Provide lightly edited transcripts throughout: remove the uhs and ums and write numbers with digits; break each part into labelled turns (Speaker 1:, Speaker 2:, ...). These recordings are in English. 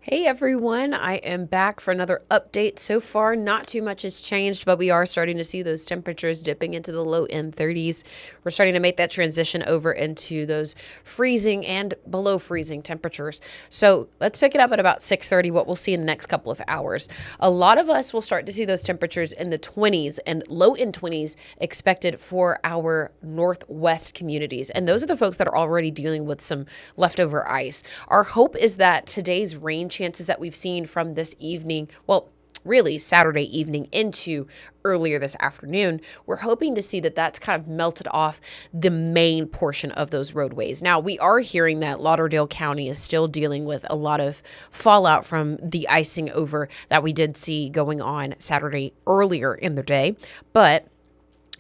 Speaker 1: Hey everyone, I am back for another update. So far, not too much has changed, but we are starting to see those temperatures dipping into the low end 30s. We're starting to make that transition over into those freezing and below freezing temperatures. So let's pick it up at about 6:30, what we'll see in the next couple of hours. A lot of us will start to see those temperatures in the 20s and low end 20s expected for our northwest communities. And those are the folks that are already dealing with some leftover ice. Our hope is that today's rain chances that we've seen from this evening, well, really Saturday evening into earlier this afternoon, we're hoping to see that that's kind of melted off the main portion of those roadways. Now, we are hearing that Lauderdale County is still dealing with a lot of fallout from the icing over that we did see going on Saturday earlier in the day, but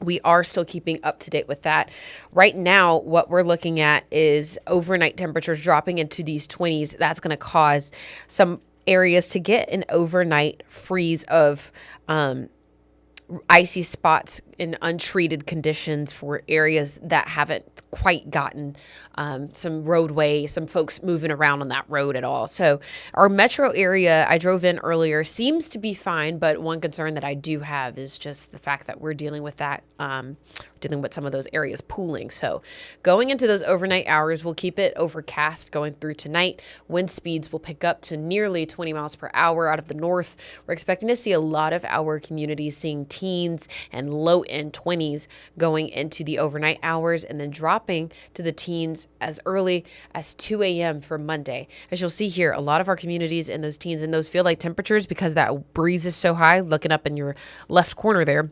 Speaker 1: we are still keeping up to date with that. Right now, what we're looking at is overnight temperatures dropping into these 20s. That's going to cause some areas to get an overnight freeze of icy spots in untreated conditions for areas that haven't quite gotten some roadway, some folks moving around on that road at all. So our metro area, I drove in earlier, seems to be fine, but one concern that I do have is just the fact that we're dealing with that, dealing with some of those areas pooling. So going into those overnight hours, we'll keep it overcast going through tonight. Wind speeds will pick up to nearly 20 miles per hour out of the north. We're expecting to see a lot of our communities seeing teens and low end 20s going into the overnight hours and then dropping to the teens as early as 2 a.m. for Monday. As you'll see here, a lot of our communities in those teens and those feel like temperatures because that breeze is so high. Looking up in your left corner there,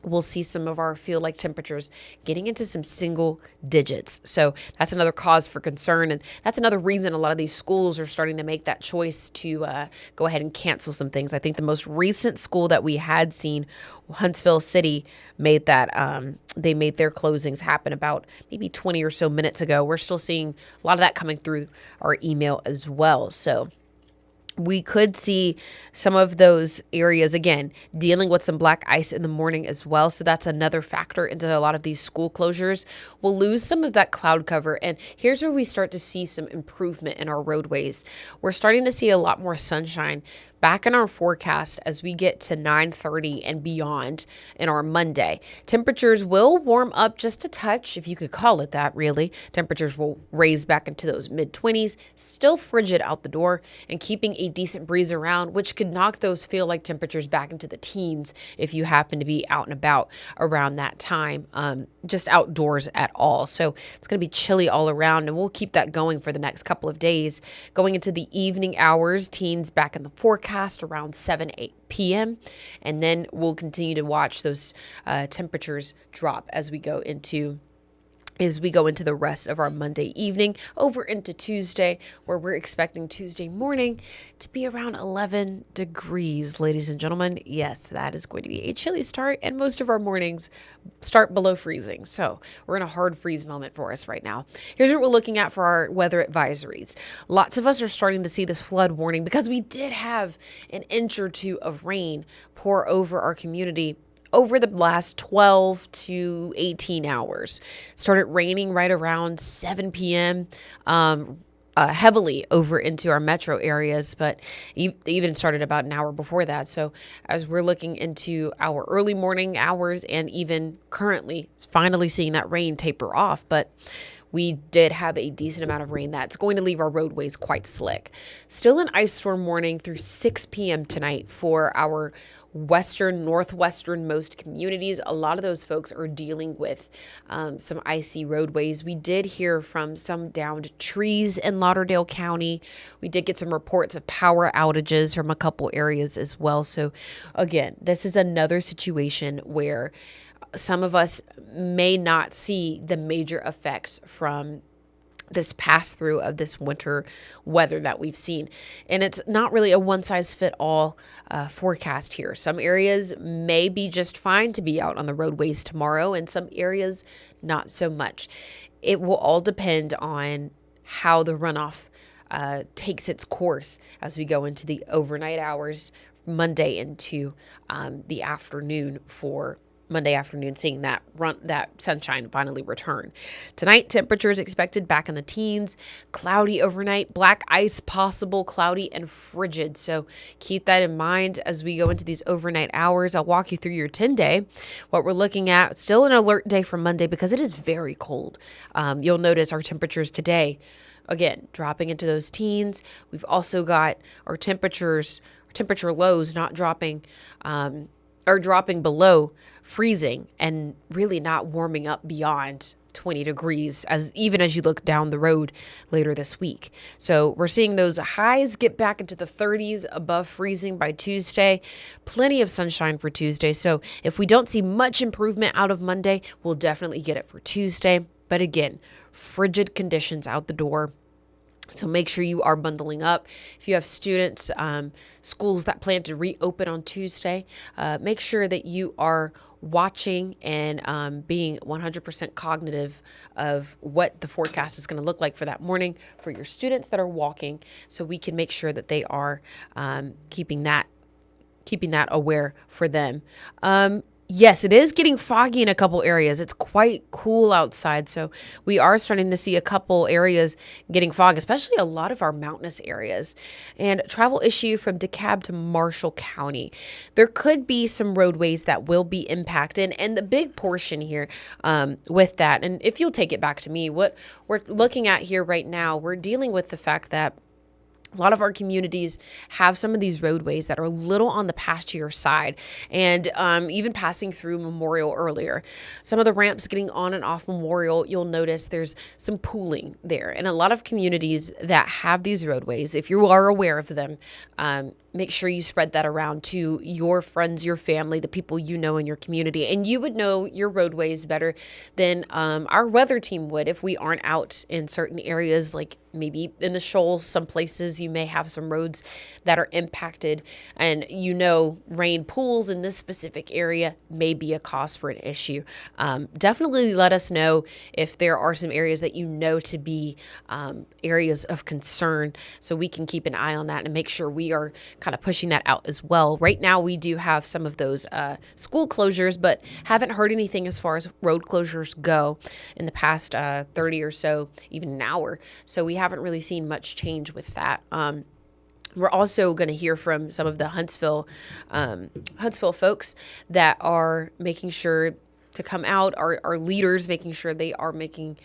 Speaker 1: we'll see some of our feel like temperatures getting into some single digits. So that's another cause for concern. And that's another reason a lot of these schools are starting to make that choice to go ahead and cancel some things. I think the most recent school that we had seen, Huntsville City, made that, they made their closings happen about maybe 20 or so minutes ago. We're still seeing a lot of that coming through our email as well. So we could see some of those areas again dealing with some black ice in the morning as well. So that's another factor into a lot of these school closures. We'll lose some of that cloud cover. And here's where we start to see some improvement in our roadways. We're starting to see a lot more sunshine back in our forecast as we get to 9:30 and beyond in our Monday. Temperatures will warm up just a touch, if you could call it that, really. Temperatures will raise back into those mid-20s, still frigid out the door, and keeping a decent breeze around, which could knock those feel like temperatures back into the teens if you happen to be out and about around that time, just outdoors at all. So it's going to be chilly all around, and we'll keep that going for the next couple of days. Going into the evening hours, teens back in the forecast around 7-8 p.m. And then we'll continue to watch those temperatures drop as we go into the rest of our Monday evening over into Tuesday, where we're expecting Tuesday morning to be around 11 degrees, ladies and gentlemen. Yes, that is going to be a chilly start, and most of our mornings start below freezing. So we're in a hard freeze moment for us right now. Here's what we're looking at for our weather advisories. Lots of us are starting to see this flood warning because we did have an inch or two of rain pour over our community over the last 12 to 18 hours. Started raining right around 7 p.m. Heavily over into our metro areas, but even started about an hour before that. So as we're looking into our early morning hours and even currently finally seeing that rain taper off, but we did have a decent amount of rain that's going to leave our roadways quite slick. Still an ice storm warning through 6 p.m. tonight for our northwesternmost communities. A lot of those folks are dealing with some icy roadways. We did hear from some downed trees in Lauderdale County. We did get some reports of power outages from a couple areas as well. So again, this is another situation where some of us may not see the major effects from this pass through of this winter weather that we've seen. And it's not really a one size fit all forecast here. Some areas may be just fine to be out on the roadways tomorrow, and some areas not so much. It will all depend on how the runoff takes its course as we go into the overnight hours Monday into the afternoon for Monday afternoon, seeing that sunshine finally return. Tonight, temperatures expected back in the teens, cloudy overnight, black ice possible, cloudy and frigid. So keep that in mind as we go into these overnight hours. I'll walk you through your 10-day. What we're looking at, still an alert day for Monday because it is very cold. You'll notice our temperatures today, again, dropping into those teens. We've also got our temperature lows not dropping, or dropping below freezing and really not warming up beyond 20 degrees even as you look down the road later this week. So we're seeing those highs get back into the 30s above freezing by Tuesday. Plenty of sunshine for Tuesday. So if we don't see much improvement out of Monday, we'll definitely get it for Tuesday. But again, frigid conditions out the door. So make sure you are bundling up. If you have students, schools that plan to reopen on Tuesday, make sure that you are watching and being 100% cognitive of what the forecast is going to look like for that morning for your students that are walking, so we can make sure that they are keeping that aware for them. Yes, it is getting foggy in a couple areas. It's quite cool outside, so we are starting to see a couple areas getting fog, especially a lot of our mountainous areas. And travel issue from DeKalb to Marshall County. There could be some roadways that will be impacted, and the big portion here with that, and if you'll take it back to me, what we're looking at here right now, we're dealing with the fact that a lot of our communities have some of these roadways that are a little on the patchier side, and even passing through Memorial earlier. Some of the ramps getting on and off Memorial, you'll notice there's some pooling there. And a lot of communities that have these roadways, if you are aware of them, make sure you spread that around to your friends, your family, the people you know in your community. And you would know your roadways better than our weather team would if we aren't out in certain areas, like maybe in the shoals. Some places you may have some roads that are impacted, and rain pools in this specific area may be a cause for an issue. Definitely let us know if there are some areas that you know to be areas of concern, so we can keep an eye on that and make sure we are kind of pushing that out as well. Right now, we do have some of those school closures, but haven't heard anything as far as road closures go in the past 30 or so, even an hour. So we haven't really seen much change with that. We're also going to hear from some of the Huntsville folks that are making sure to come out, our leaders making sure they are making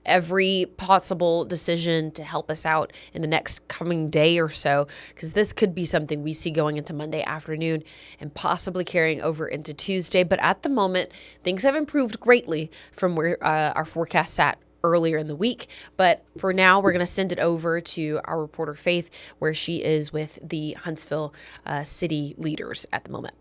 Speaker 1: every possible decision to help us out in the next coming day or so, because this could be something we see going into Monday afternoon and possibly carrying over into Tuesday. But at the moment, things have improved greatly from where our forecast sat earlier in the week. But for now, we're going to send it over to our reporter Faith, where she is with the Huntsville city leaders at the moment.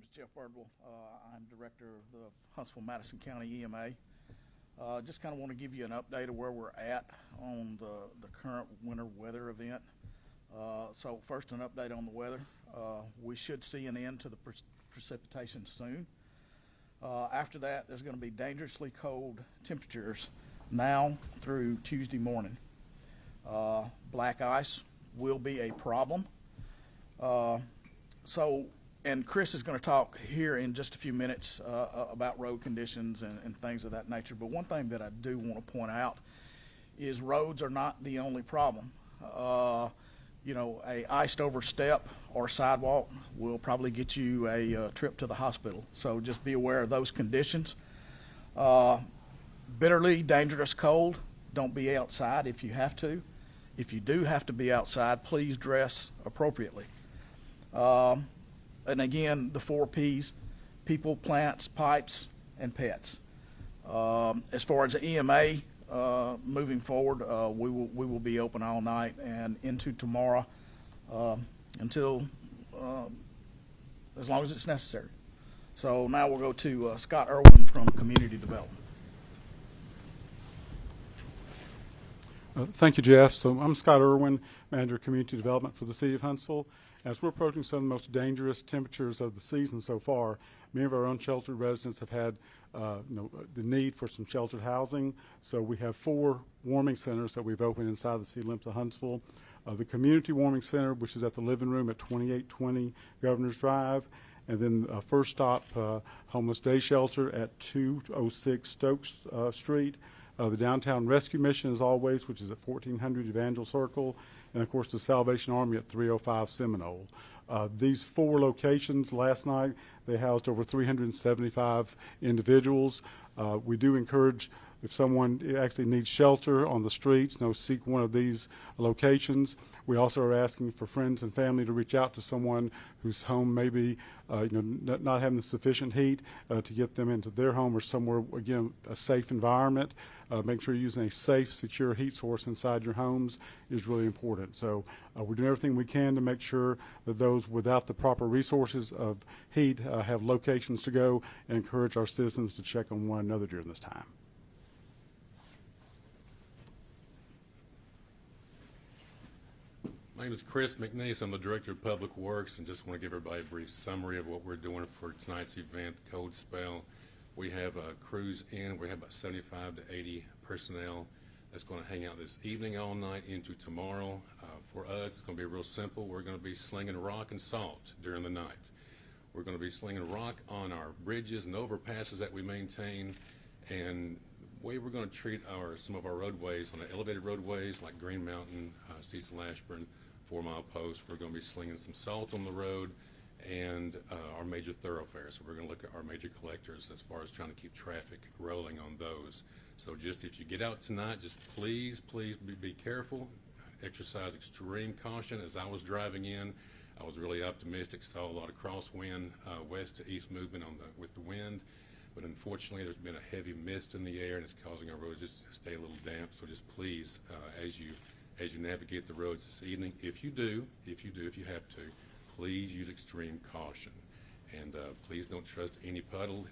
Speaker 2: name is Jeff Birdwell. I'm director of the Huntsville Madison County EMA. Just kind of want to give you an update of where we're at on the current winter weather event. So first, an update on the weather. We should see an end to the precipitation soon. After that, there's going to be dangerously cold temperatures now through Tuesday morning. Black ice will be a problem. And Chris is going to talk here in just a few minutes about road conditions and things of that nature. But one thing that I do want to point out is roads are not the only problem. A iced over step or sidewalk will probably get you a trip to the hospital. So just be aware of those conditions. Bitterly dangerous cold. Don't be outside if you have to. If you do have to be outside, please dress appropriately. And again, the 4 Ps: people, plants, pipes, and pets. As far as the EMA moving forward, we will be open all night and into tomorrow until as long as it's necessary. So now we'll go to Scott Irwin from Community Development.
Speaker 3: Thank you, Jeff. So I'm Scott Irwin, Manager of Community Development for the City of Huntsville. As we're approaching some of the most dangerous temperatures of the season so far, many of our unsheltered residents have had the need for some sheltered housing. So we have 4 warming centers that we've opened inside the city limits of Huntsville. The Community Warming Center, which is at the living room at 2820 Governor's Drive, and then First Stop Homeless Day Shelter at 206 Stokes Street. The Downtown Rescue Mission, as always, which is at 1400 Evangel Circle, and of course the Salvation Army at 305 Seminole. These 4 locations last night, they housed over 375 individuals. We do encourage, if someone actually needs shelter on the streets, seek one of these locations. We also are asking for friends and family to reach out to someone whose home may be not having the sufficient heat to get them into their home or somewhere, again, a safe environment. Make sure you're using a safe, secure heat source inside your homes is really important. So we're doing everything we can to make sure that those without the proper resources of heat have locations to go, and encourage our citizens to check on one another during this time.
Speaker 4: My name is Chris McNeese. I'm the Director of Public Works, and just want to give everybody a brief summary of what we're doing for tonight's event, Cold Spell. We have crews in. We have about 75 to 80 personnel that's going to hang out this evening all night into tomorrow. For us, it's going to be real simple. We're going to be slinging rock and salt during the night. We're going to be slinging rock on our bridges and overpasses that we maintain, and the way we're going to treat some of our roadways, on the elevated roadways like Green Mountain, Cecil Ashburn, 4 Mile Post, we're going to be slinging some salt on the road, and our major thoroughfares. So we're going to look at our major collectors as far as trying to keep traffic rolling on those. So just if you get out tonight, just please be careful. Exercise extreme caution. As I was driving in, I was really optimistic, saw a lot of crosswind, west to east movement with the wind. But unfortunately, there's been a heavy mist in the air, and it's causing our roads just to stay a little damp. So just please, as you navigate the roads this evening, if you have to, please use extreme caution. And please don't trust any puddle.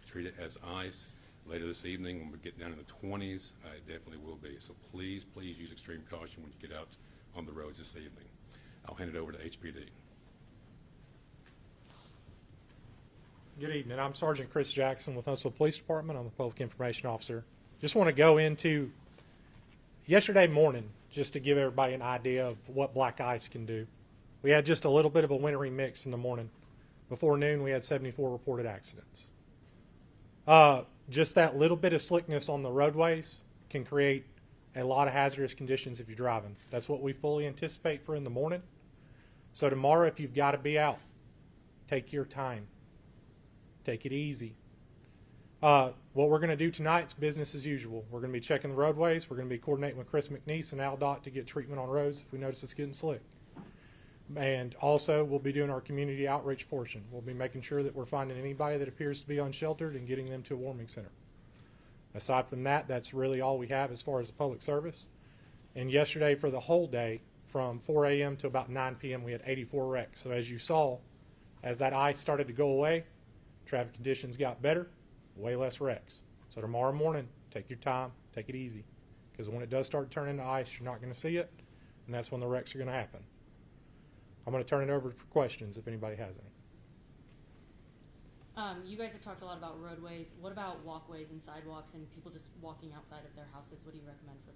Speaker 4: Treat it as ice. Later this evening, when we get down in the 20s, it definitely will be. So please use extreme caution when you get out on the roads this evening. I'll hand it over to HPD.
Speaker 5: Good evening. I'm Sergeant Chris Jackson with Huntsville Police Department. I'm the Public Information Officer. Just want to go into yesterday morning just to give everybody an idea of what black ice can do. We had just a little bit of a wintry mix in the morning. Before noon, we had 74 reported accidents. Just that little bit of slickness on the roadways can create a lot of hazardous conditions if you're driving. That's what we fully anticipate for in the morning. So tomorrow, if you've got to be out, take your time. Take it easy. What we're going to do tonight is business as usual. We're going to be checking the roadways. We're going to be coordinating with Chris McNeese and AlDOT to get treatment on roads if we notice it's getting slick. And also, we'll be doing our community outreach portion. We'll be making sure that we're finding anybody that appears to be unsheltered and getting them to a warming center. Aside from that, that's really all we have as far as the public service. And yesterday, for the whole day, from 4 a.m. to about 9 p.m., we had 84 wrecks. So as you saw, As that ice started to go away, traffic conditions got better, way less wrecks. So tomorrow morning, take your time, take it easy. Because when it does start turning into ice, you're not going to see it, and that's when the wrecks are going to happen. I'm going to turn it over for questions if anybody has any.
Speaker 6: You guys have talked a lot about roadways. What about walkways and sidewalks and people just walking outside of their houses? What do you recommend for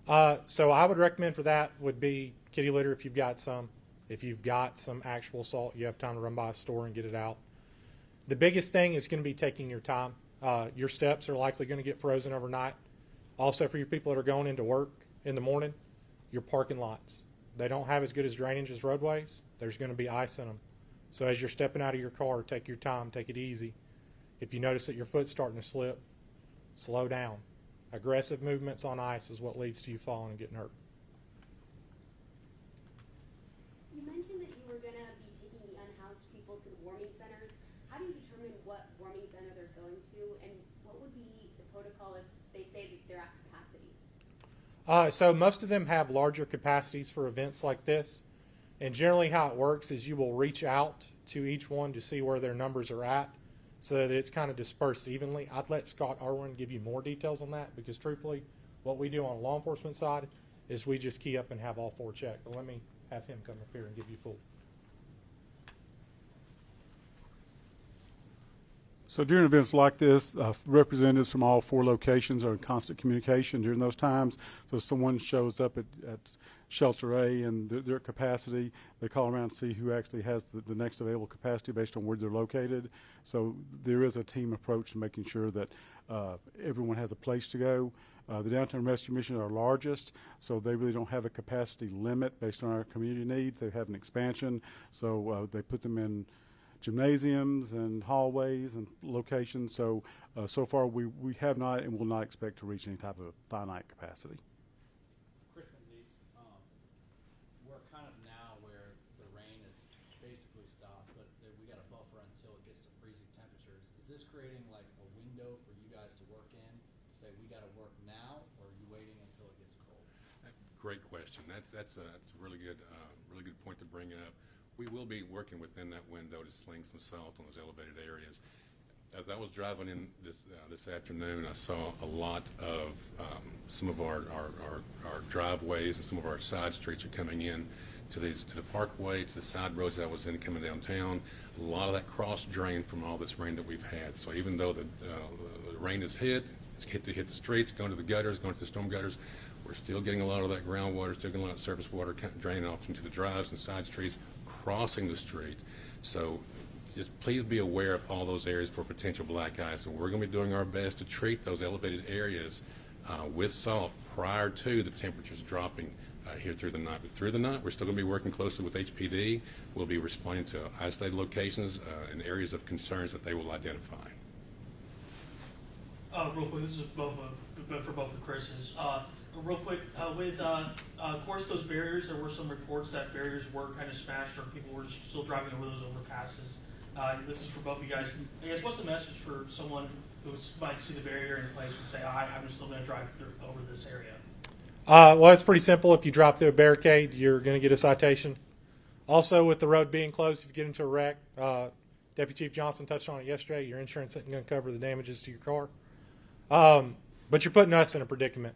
Speaker 6: that?
Speaker 5: So I would recommend for that would be kitty litter if you've got some. If you've got some actual salt, you have time to run by a store and get it out. The biggest thing is going to be taking your time. Your steps are likely going to get frozen overnight. Also, for your people that are going into work in the morning, your parking lots. They don't have as good as drainage as roadways. There's going to be ice in them. So as you're stepping out of your car, take your time, take it easy. If you notice that your foot's starting to slip, slow down. Aggressive movements on ice is what leads to you falling and getting hurt.
Speaker 7: You mentioned that you were going to be taking the unhoused people to the warming centers. How do you determine what warming center they're going to, and what would be the protocol if they say that they're at capacity?
Speaker 5: So most of them have larger capacities for events like this. And generally how it works is you will reach out to each one to see where their numbers are at so that it's kind of dispersed evenly. I'd let Scott Irwin give you more details on that because truthfully, what we do on the law enforcement side is we just key up and have all four checked. But let me have him come up here and give you full.
Speaker 3: So during events like this, representatives from all four locations are in constant communication during those times. So if someone shows up at Shelter A and their capacity, they call around and see who actually has the next available capacity based on where they're located. So there is a team approach to making sure that everyone has a place to go. The Downtown Rescue Mission are largest, so they really don't have a capacity limit based on our community needs. They have an expansion, so they put them in gymnasiums and hallways and locations. So so far we have not and will not expect to reach any type of finite capacity.
Speaker 8: Chris Denise, we're kind of now where the rain is basically stopped, but we got a buffer until it gets to freezing temperatures. Is this creating like a window for you guys to work in to say we got to work now, or are you waiting until it gets cold?
Speaker 4: Great question. That's a really good point to bring up. We will be working within that window to sling some salt on those elevated areas. As I was driving in this afternoon, I saw a lot of some of our driveways and some of our side streets are coming in to the parkway, to the side roads that I was in coming downtown. A lot of that cross drained from all this rain that we've had. So even though the rain has hit, it's hit the streets, going to the gutters, going to the storm gutters. We're still getting a lot of that groundwater, still getting a lot of surface water draining off into the drives and side streets, crossing the street. So just please be aware of all those areas for potential black ice. So we're going to be doing our best to treat those elevated areas with salt prior to the temperatures dropping here through the night. But through the night, we're still going to be working closely with HPD. We'll be responding to isolated locations and areas of concerns that they will identify.
Speaker 9: Real quick, this is for both of Chris's. Real quick, of course, those barriers, there were some reports that barriers were kind of smashed or people were still driving over those overpasses. This is for both of you guys. I guess what's the message for someone who might see the barrier in place and say, I'm still going to drive over this area?
Speaker 5: Well, it's pretty simple. If you drop through a barricade, you're going to get a citation. Also, with the road being closed, if you get into a wreck, Deputy Chief Johnson touched on it yesterday, your insurance isn't going to cover the damages to your car. But you're putting us in a predicament.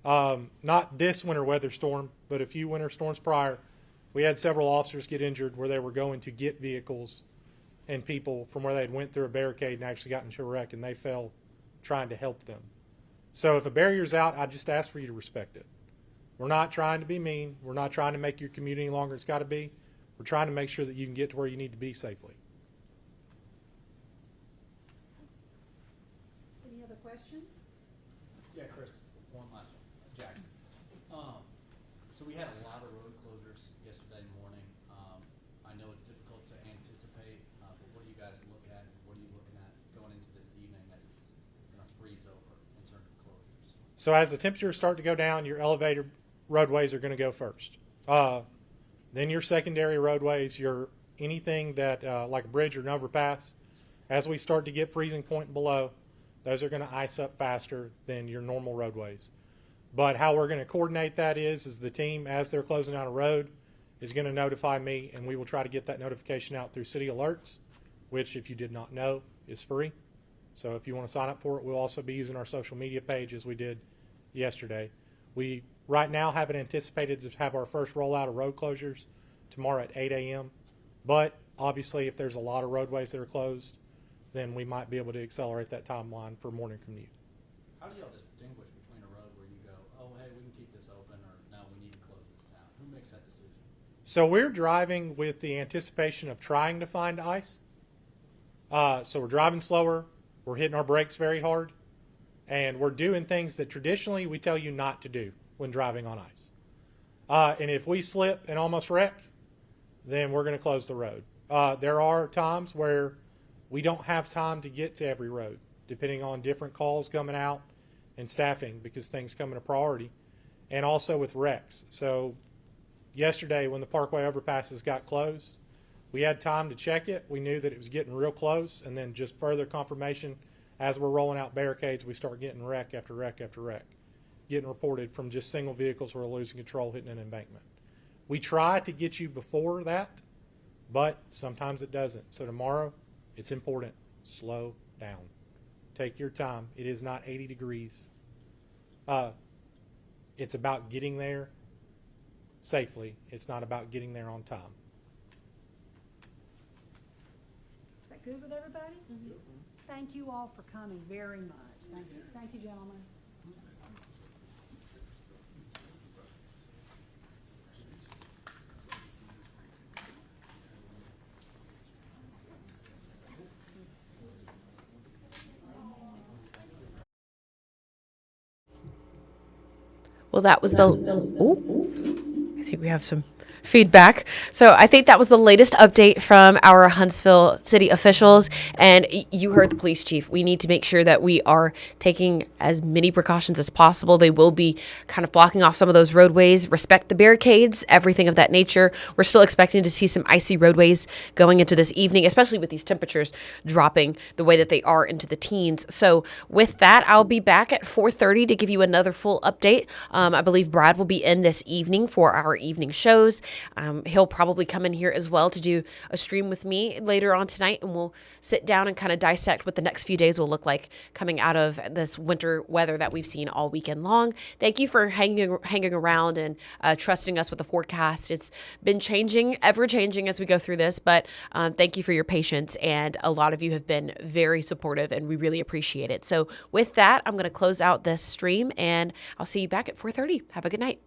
Speaker 5: Not this winter weather storm, but a few winter storms prior, we had several officers get injured where they were going to get vehicles and people from where they had went through a barricade and actually got into a wreck, and they fell trying to help them. So if a barrier's out, I just ask for you to respect it. We're not trying to be mean. We're not trying to make your commute any longer it's got to be. We're trying to make sure that you can get to where you need to be safely.
Speaker 10: Any other questions?
Speaker 8: Yeah, Chris, one last one. Jackson. So we had a lot of road closures yesterday morning. I know it's difficult to anticipate, but what do you guys look at? What are you looking at going into this evening as it's going to freeze over in terms of closures?
Speaker 5: So as the temperatures start to go down, your elevated roadways are going to go first. Then your secondary roadways, your anything that like a bridge or an overpass, as we start to get freezing point below, those are going to ice up faster than your normal roadways. But how we're going to coordinate that is the team, as they're closing out a road, is going to notify me, and we will try to get that notification out through city alerts, which, if you did not know, is free. So if you want to sign up for it, we'll also be using our social media page as we did yesterday. We right now haven't anticipated to have our first rollout of road closures tomorrow at 8 a.m. But obviously, if there's a lot of roadways that are closed, then we might be able to accelerate that timeline for morning commute.
Speaker 8: How do y'all distinguish between a road where you go, oh, hey, we can keep this open, or no, we need to close this down? Who makes that decision?
Speaker 5: So we're driving with the anticipation of trying to find ice. So we're driving slower, we're hitting our brakes very hard, and we're doing things that traditionally we tell you not to do when driving on ice. And if we slip and almost wreck, then we're going to close the road. There are times where we don't have time to get to every road, depending on different calls coming out and staffing, because things come in a priority, and also with wrecks. So yesterday when the Parkway overpasses got closed, we had time to check it. We knew that it was getting real close, and then just further confirmation as we're rolling out barricades, we start getting wreck after wreck after wreck, getting reported from just single vehicles who are losing control, hitting an embankment. We try to get you before that, but sometimes it doesn't. So tomorrow, it's important. Slow down. Take your time. It is not 80 degrees. It's about getting there safely. It's not about getting there on time.
Speaker 10: Is that good with everybody? Mm-hmm. Thank you all for coming very much. Thank you. Thank you, gentlemen.
Speaker 1: Well, that was the. Ooh, I think we have some feedback. So I think that was the latest update from our Huntsville city officials. And you heard the police chief. We need to make sure that we are taking as many precautions as possible. They will be kind of blocking off some of those roadways, respect the barricades, everything of that nature. We're still expecting to see some icy roadways going into this evening, especially with these temperatures dropping the way that they are into the teens. So with that, I'll be back at 4:30 to give you another full update. I believe Brad will be in this evening for our evening shows. He'll probably come in here as well to do a stream with me later on tonight, and we'll sit down and kind of dissect what the next few days will look like coming out of this winter weather that we've seen all weekend long. Thank you for hanging around and trusting us with the forecast. It's been changing, ever changing as we go through this, but thank you for your patience, and a lot of you have been very supportive, and we really appreciate it. So with that, I'm going to close out this stream, and I'll see you back at 4:30. Have a good night.